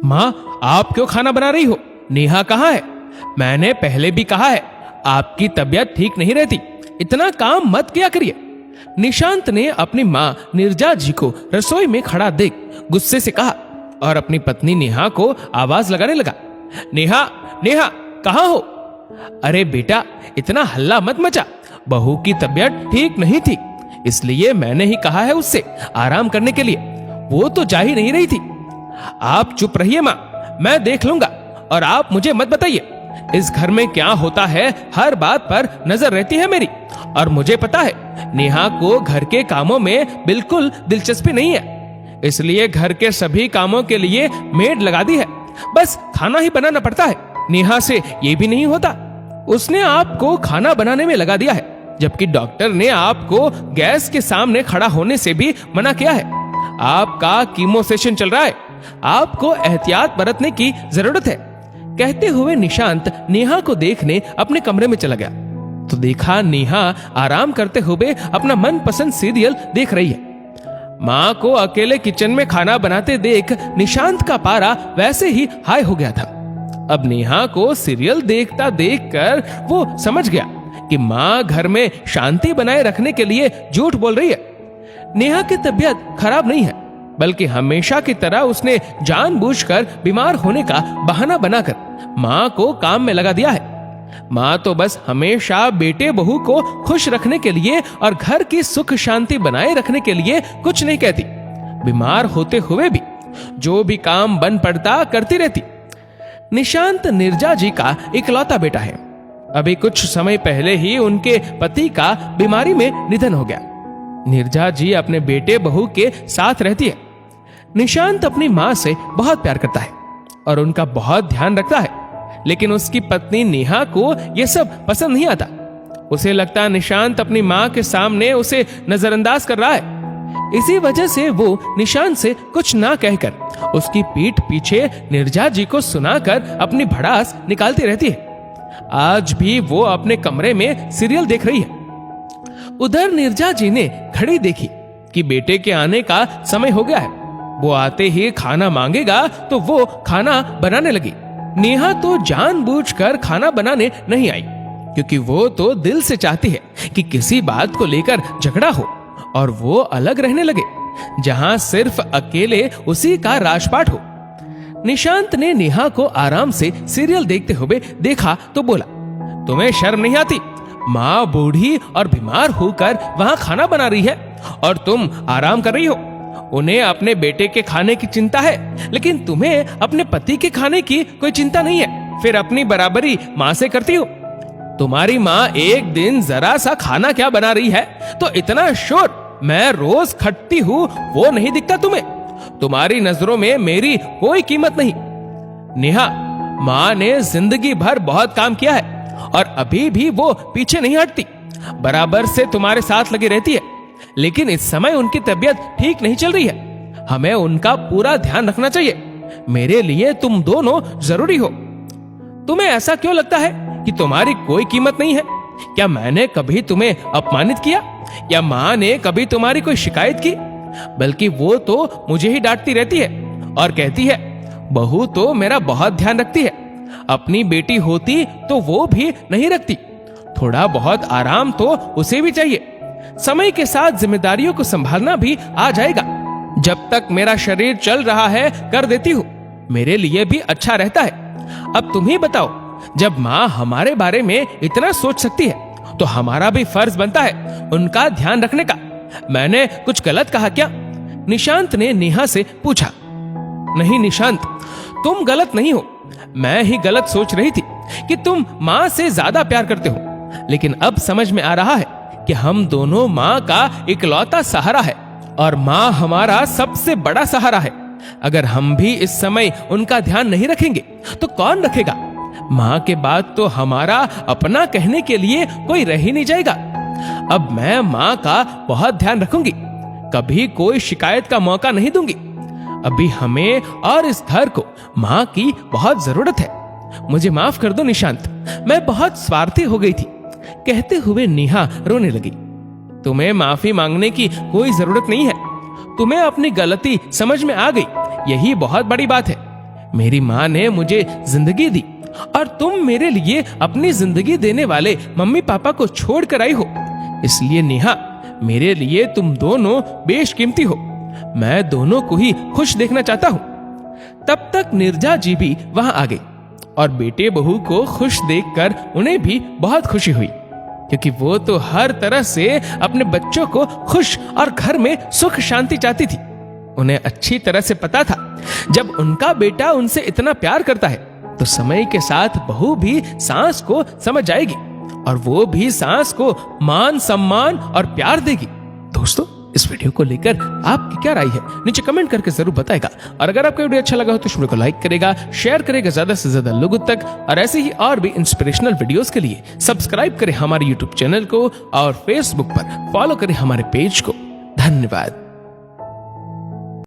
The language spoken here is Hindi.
माँ, आप क्यों खाना बना रही हो? नेहा कहाँ है? मैंने पहले भी कहा है, आपकी तबीयत ठीक नहीं रहती, इतना काम मत किया करिए। निशांत ने अपनी माँ नीरजा जी को रसोई में खड़ा देख गुस्से से कहा और अपनी पत्नी नेहा को आवाज लगाने लगा। नेहा, नेहा, कहाँ हो? अरे बेटा, इतना हल्ला मत मचा, बहू की तबीयत ठीक नहीं थी, इसलिए मैंने ही कहा है उससे आराम करने के लिए, वो तो जा ही नहीं रही थी। आप चुप रहिए माँ, मैं देख लूंगा और आप मुझे मत बताइए। इस घर में क्या होता है हर बात पर नजर रहती है मेरी, और मुझे पता है नेहा को घर के कामों में बिल्कुल दिलचस्पी नहीं है, इसलिए घर के सभी कामों के लिए मेड लगा दी है, बस खाना ही बनाना पड़ता है। नेहा से ये भी नहीं होता, उसने आपको खाना बनाने में लगा दिया है, जबकि डॉक्टर ने आपको गैस के सामने खड़ा होने से भी मना किया है। आपका कीमो सेशन चल रहा है, आपको एहतियात बरतने की जरूरत है। कहते हुए निशांत नेहा को देखने अपने कमरे में चला गया तो देखा नेहा आराम करते हुए अपना मनपसंद सीरियल देख रही है। माँ को अकेले किचन में खाना बनाते देख निशांत का पारा वैसे ही हाई हो गया था। अब नेहा को सीरियल देखता देखकर वो समझ गया कि माँ घर में शांति बनाए रखने के लिए झूठ बोल रही है। नेहा की तबीयत खराब नहीं है, बल्कि हमेशा की तरह उसने जानबूझकर बीमार होने का बहाना बनाकर माँ को काम में लगा दिया है। माँ तो बस हमेशा बेटे बहू को खुश रखने के लिए और घर की सुख शांति बनाए रखने के लिए कुछ नहीं कहती, बीमार होते हुए भी जो भी काम बन पड़ता करती रहती। निशांत नीरजा जी का इकलौता बेटा है। अभी कुछ समय पहले ही उनके पति का बीमारी में निधन हो गया। नीरजा जी अपने बेटे बहू के साथ रहती है। निशांत अपनी माँ से बहुत प्यार करता है और उनका बहुत ध्यान रखता है, लेकिन उसकी पत्नी नेहा को यह सब पसंद नहीं आता। उसे लगता है निशांत अपनी माँ के सामने उसे नजरअंदाज कर रहा है। इसी वजह से वो निशांत से कुछ ना कहकर उसकी पीठ पीछे नीरजा जी को सुनाकर अपनी भड़ास निकालती रहती है। आज भी वो अपने कमरे में सीरियल देख रही है। उधर नीरजा जी ने घड़ी देखी कि बेटे के आने का समय हो गया है। वो आते ही खाना मांगेगा तो वो खाना बनाने लगी। नेहा तो जानबूझकर खाना बनाने नहीं आई, क्योंकि वो तो दिल से चाहती है कि किसी बात को लेकर झगड़ा हो और वो अलग रहने लगे, जहां सिर्फ अकेले उसी का राजपाट हो। निशांत ने नेहा को आराम से सीरियल देखते हुए देखा तो बोला, तुम्हें शर्म नहीं आती? माँ बूढ़ी और बीमार होकर वहां खाना बना रही है और तुम आराम कर रही हो। उन्हें अपने बेटे के खाने की चिंता है, लेकिन तुम्हें अपने पति के खाने की कोई चिंता नहीं है, फिर अपनी बराबरी माँ से करती हो। तुम्हारी माँ एक दिन जरा सा खाना क्या बना रही है तो इतना शोर मैं रोज खटती हूँ वो नहीं दिखता तुम्हें? तुम्हारी नजरों में मेरी कोई कीमत नहीं। नेहा, माँ ने जिंदगी भर बहुत काम किया है और अभी भी वो पीछे नहीं हटती, बराबर से तुम्हारे साथ लगी रहती है, लेकिन इस समय उनकी तबीयत ठीक नहीं चल रही है। हमें उनका पूरा ध्यान रखना चाहिए। मेरे लिए तुम दोनों जरूरी हो। तुम्हें ऐसा क्यों लगता है कि तुम्हारी कोई कीमत नहीं है? क्या मैंने कभी तुम्हें अपमानित किया या माँ ने कभी तुम्हारी कोई शिकायत की? बल्कि वो तो मुझे ही डांटती रहती है और कहती है बहू तो मेरा बहुत ध्यान रखती है, अपनी बेटी होती तो वो भी नहीं रखती। थोड़ा बहुत आराम तो उसे भी चाहिए। समय के साथ जिम्मेदारियों को संभालना भी आ जाएगा। जब तक मेरा शरीर चल रहा है कर देती हूँ, मेरे लिए भी अच्छा रहता है। अब तुम ही बताओ, जब माँ हमारे बारे में इतना सोच सकती है तो हमारा भी फर्ज बनता है उनका ध्यान रखने का। मैंने कुछ गलत कहा क्या? निशांत ने नेहा से पूछा। नहीं निशांत, तुम गलत नहीं हो। मैं ही गलत सोच रही थी कि तुम माँ से ज्यादा प्यार करते हो, लेकिन अब समझ में आ रहा है कि हम दोनों माँ का इकलौता सहारा है और माँ हमारा सबसे बड़ा सहारा है। अगर हम भी इस समय उनका ध्यान नहीं रखेंगे तो कौन रखेगा? माँ के बाद तो हमारा अपना कहने के लिए कोई रह ही नहीं जाएगा। अब मैं माँ का बहुत ध्यान रखूंगी, कभी कोई शिकायत का मौका नहीं दूंगी। अभी हमें और इस घर को माँ की बहुत जरूरत है। मुझे माफ कर दो निशांत, मैं बहुत स्वार्थी हो गई थी। कहते हुए नेहा रोने लगी। तुम्हें माफी मांगने की कोई जरूरत नहीं है। तुम्हें अपनी गलती समझ में आ गई, यही बहुत बड़ी बात है। मेरी माँ ने मुझे जिंदगी दी और तुम मेरे लिए अपनी जिंदगी देने वाले मम्मी पापा को छोड़ कर आई हो। इसलिए नेहा, मेरे लिए तुम दोनों बेशकीमती हो। मैं दोनों को ही खुश देखना चाहता हूं। तब तक नीरजा जी भी वहां आ गई और बेटे बहू को खुश देखकर उन्हें भी बहुत खुशी हुई, क्योंकि वो तो हर तरह से अपने बच्चों को खुश और घर में सुख शांति चाहती थी। उन्हें अच्छी तरह से पता था, जब उनका बेटा उनसे इतना प्यार करता है तो समय के साथ बहू भी सास को समझ जाएगी और वो भी सास को मान सम्मान और प्यार देगी। दोस्तों, इस वीडियो को लेकर आपकी क्या राय है नीचे कमेंट करके जरूर बताएगा। और अगर आपको वीडियो अच्छा लगा हो तो इस वीडियो को लाइक करेगा, शेयर करेगा ज्यादा से ज्यादा लोगों तक। और ऐसे ही और भी इंस्पिरेशनल वीडियोस के लिए सब्सक्राइब करें हमारे यूट्यूब चैनल को और फेसबुक पर फॉलो करें हमारे पेज को। धन्यवाद।